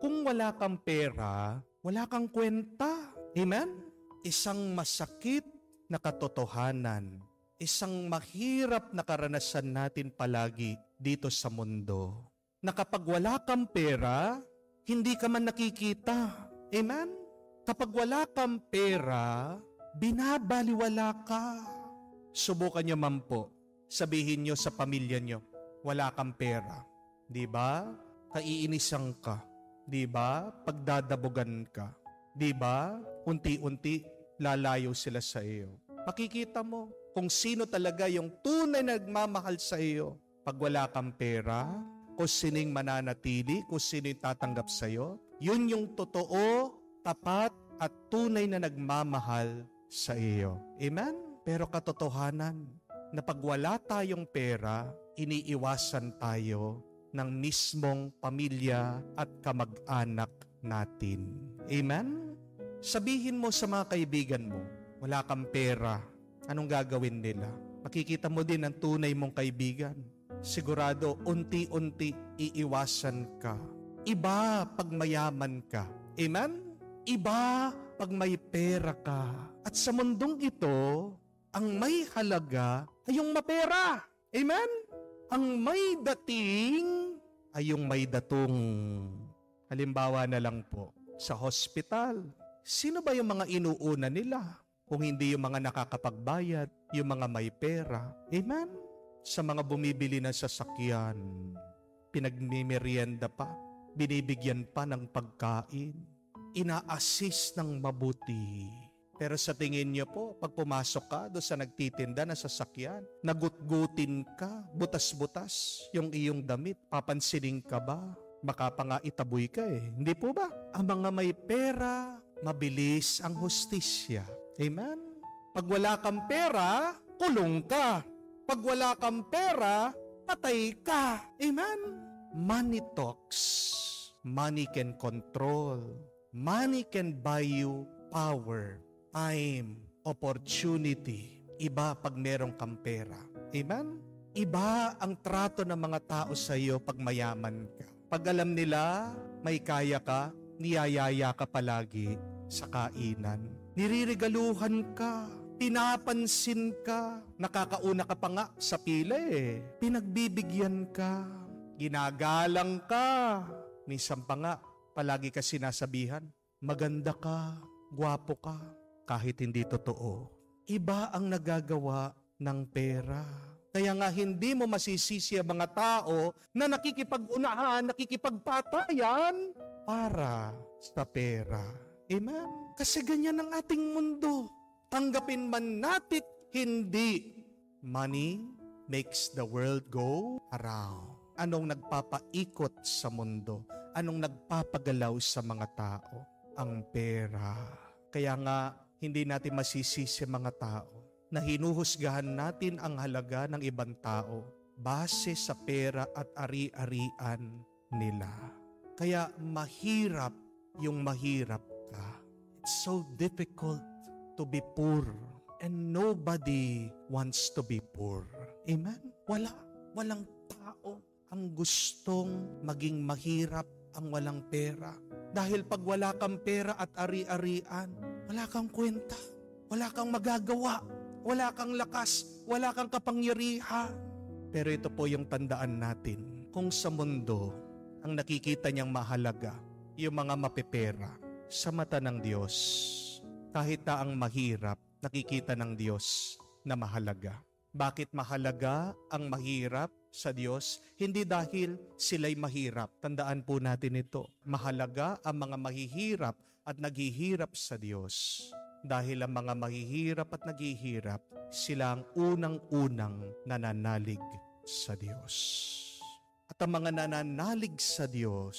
Kung wala kang pera, wala kang kwenta. Amen? Isang masakit na katotohanan, isang mahirap na karanasan natin palagi dito sa mundo, na kapag wala kang pera, hindi ka man nakikita. Amen? Kapag wala kang pera, binabaliwala ka. Subukan nyo man po, sabihin nyo sa pamilya nyo, wala kang pera. Di ba? Kaiinisan ka. Di ba? Pagdadabugan ka. Di ba? Unti-unti, lalayo sila sa iyo. Makikita mo kung sino talaga yung tunay na nagmamahal sa iyo. Pag wala kang pera, kung sining mananatili, kung sino yung tatanggap sa iyo, yun yung totoo, tapat, at tunay na nagmamahal sa iyo. Amen? Pero katotohanan, na pag wala tayong pera, iniiwasan tayo ng mismong pamilya at kamag-anak natin. Amen? Sabihin mo sa mga kaibigan mo, wala kang pera, anong gagawin nila? Makikita mo din ang tunay mong kaibigan. Sigurado, unti-unti iiwasan ka. Iba pag mayaman ka. Amen? Iba pag may pera ka. At sa mundong ito, ang may halaga ay yung mapera. Amen? Ang may dating ay yung may datong. Halimbawa na lang po, sa hospital, sino ba yung mga inuuna nila? Kung hindi yung mga nakakapagbayad, yung mga may pera. Amen? Sa mga bumibili ng sasakyan, pinagmimerienda pa, binibigyan pa ng pagkain, ina-assist ng mabuti. Pero sa tingin niyo po, pag pumasok ka doon sa nagtitinda na sasakyan, nagutgutin ka, butas-butas yung iyong damit, papansinin ka ba? Baka pa nga itaboy ka eh. Hindi po ba? Ang mga may pera, mabilis ang hustisya. Amen? Pag wala kang pera, kulong ka. Pag wala kang pera, patay ka. Amen? Money talks. Money can control. Money can buy you power, time, opportunity. Iba pag merong kang pera. Amen? Iba ang trato ng mga tao sa iyo pag mayaman ka. Pag alam nila may kaya ka, niyayaya ka palagi sa kainan. Niriregaluhan ka, pinapansin ka, nakakauna ka pa nga sa pila eh. Pinagbibigyan ka, ginagalang ka. Minsan pa nga, palagi ka sinasabihan, maganda ka, gwapo ka, kahit hindi totoo. Iba ang nagagawa ng pera. Kaya nga hindi mo masisisi ang mga tao na nakikipag-unahan, nakikipagpatayan para sa pera. Amen? Kasi ganyan ang ating mundo. Tanggapin man natin, hindi. Money makes the world go around. Anong nagpapaikot sa mundo? Anong nagpapagalaw sa mga tao? Ang pera. Kaya nga, hindi natin masisisi mga tao na hinuhusgahan natin ang halaga ng ibang tao base sa pera at ari-arian nila. Kaya mahirap yung mahirap ka. It's so difficult to be poor and nobody wants to be poor. Amen? Walang tao ang gustong maging mahirap ang walang pera. Dahil pag wala kang pera at ari-arian, wala kang kwenta, wala kang magagawa, wala kang lakas, wala kang kapangyarihan. Pero ito po yung tandaan natin. Kung sa mundo, ang nakikita niyang mahalaga, yung mga mapepera, sa mata ng Diyos, kahit na ang mahirap, nakikita ng Diyos na mahalaga. Bakit mahalaga ang mahirap sa Diyos? Hindi dahil sila'y mahirap. Tandaan po natin ito. Mahalaga ang mga mahihirap at naghihirap sa Diyos. Dahil ang mga mahihirap at naghihirap, sila ang unang-unang nananalig sa Diyos. At ang mga nananalig sa Diyos,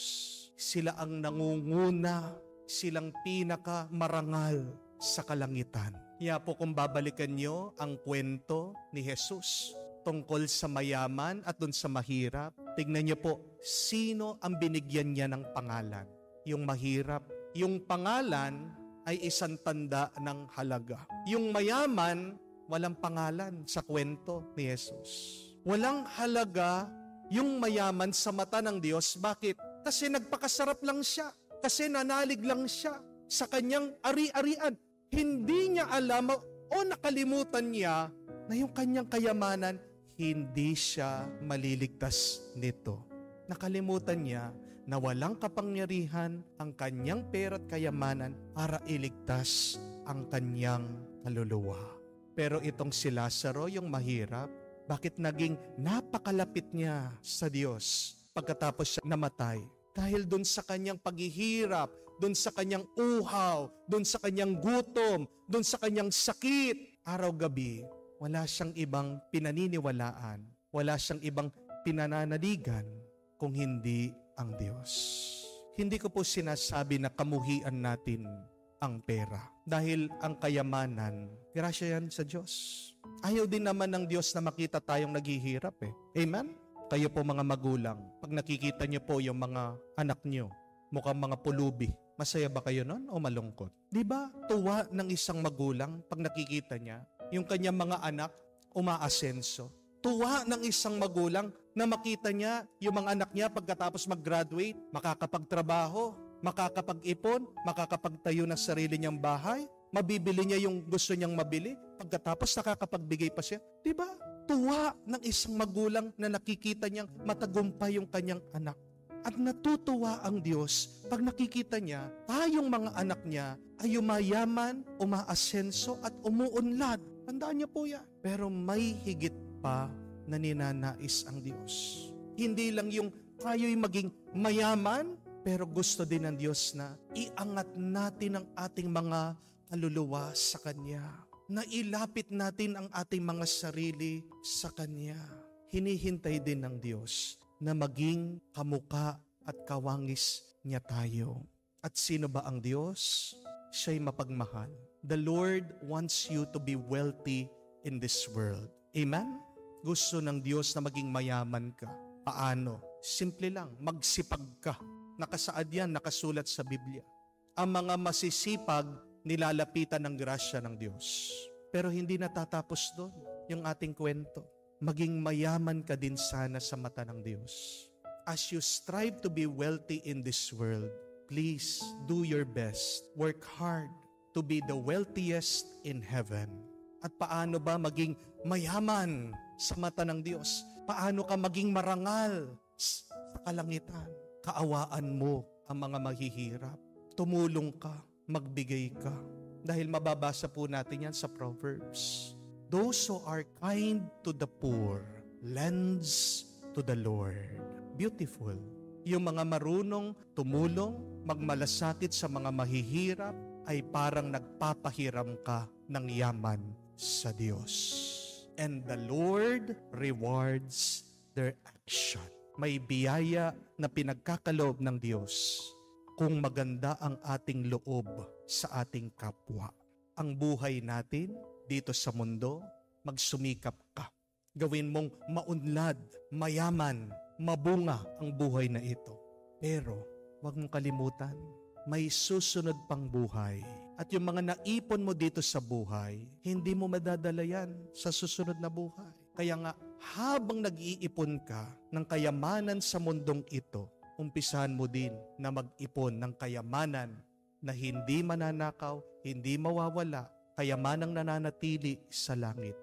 sila ang nangunguna, silang pinakamarangal sa kalangitan. Kaya po kung babalikan nyo ang kwento ni Jesus tungkol sa mayaman at dun sa mahirap, tignan nyo po, sino ang binigyan niya ng pangalan? Yung mahirap. Yung pangalan ay isang tanda ng halaga. Yung mayaman, walang pangalan sa kwento ni Jesus. Walang halaga yung mayaman sa mata ng Diyos. Bakit? Kasi nagpakasarap lang siya. Kasi nanalig lang siya sa kanyang ari-arian. Hindi niya alam o nakalimutan niya na yung kanyang kayamanan, hindi siya maliligtas nito. Nakalimutan niya na walang kapangyarihan ang kanyang pera at kayamanan para iligtas ang kanyang kaluluwa. Pero itong si Lazaro, yung mahirap, bakit naging napakalapit niya sa Diyos pagkatapos siya namatay? Dahil dun sa kanyang paghihirap, dun sa kanyang uhaw, dun sa kanyang gutom, dun sa kanyang sakit, araw-gabi, wala siyang ibang pinaniniwalaan, wala siyang ibang pinananaligan kung hindi ang Diyos. Hindi ko po sinasabi na kamuhian natin ang pera. Dahil ang kayamanan, grasya yan sa Diyos. Ayaw din naman ng Diyos na makita tayong naghihirap eh. Amen? Kayo po mga magulang, pag nakikita niyo po yung mga anak niyo, mukhang mga pulubi, masaya ba kayo nun o malungkot? Di ba tuwa ng isang magulang pag nakikita niya yung kanyang mga anak umaasenso? Tuwa ng isang magulang na makita niya yung mga anak niya pagkatapos mag-graduate, makakapagtrabaho, makakapag-ipon, makakapagtayo ng sarili niyang bahay, mabibili niya yung gusto niyang mabili, pagkatapos nakakapagbigay pa siya. Diba? Tuwa ng isang magulang na nakikita niyang matagumpay yung kanyang anak. At natutuwa ang Diyos pag nakikita niya, tayong mga anak niya ay yumayaman, umaasenso at umuunlad. Tandaan niyo po yan. Pero may higit pa na ninanais ang Diyos. Hindi lang yung tayo'y maging mayaman, pero gusto din ng Diyos na iangat natin ang ating mga kaluluwa sa Kanya. Na ilapit natin ang ating mga sarili sa Kanya. Hinihintay din ng Diyos na maging kamuka at kawangis niya tayo. At sino ba ang Diyos? Siya'y mapagmahal. The Lord wants you to be wealthy in this world. Amen? Gusto ng Diyos na maging mayaman ka. Paano? Simple lang, magsipag ka. Nakasaad yan, nakasulat sa Biblia. Ang mga masisipag, nilalapitan ng grasya ng Diyos. Pero hindi natatapos doon yung ating kwento. Maging mayaman ka din sana sa mata ng Diyos. As you strive to be wealthy in this world, please do your best. Work hard to be the wealthiest in heaven. At paano ba maging mayaman sa mata ng Diyos? Paano ka maging marangal sa kalangitan? Kaawaan mo ang mga mahihirap. Tumulong ka, magbigay ka. Dahil mababasa po natin yan sa Proverbs. Those who are kind to the poor lends to the Lord. Beautiful. Yung mga marunong tumulong, magmalasakit sa mga mahihirap, ay parang nagpapahiram ka ng yaman sa Diyos. And the Lord rewards their action. May biyaya na pinagkakaloob ng Diyos kung maganda ang ating loob sa ating kapwa. Ang buhay natin dito sa mundo, magsumikap ka. Gawin mong maunlad, mayaman, mabunga ang buhay na ito. Pero huwag mong kalimutan, may susunod pang buhay. At yung mga naipon mo dito sa buhay, hindi mo madadala yan sa susunod na buhay. Kaya nga, habang nag-iipon ka ng kayamanan sa mundong ito, umpisahan mo din na mag-ipon ng kayamanan na hindi mananakaw, hindi mawawala, kayamanang nananatili sa langit.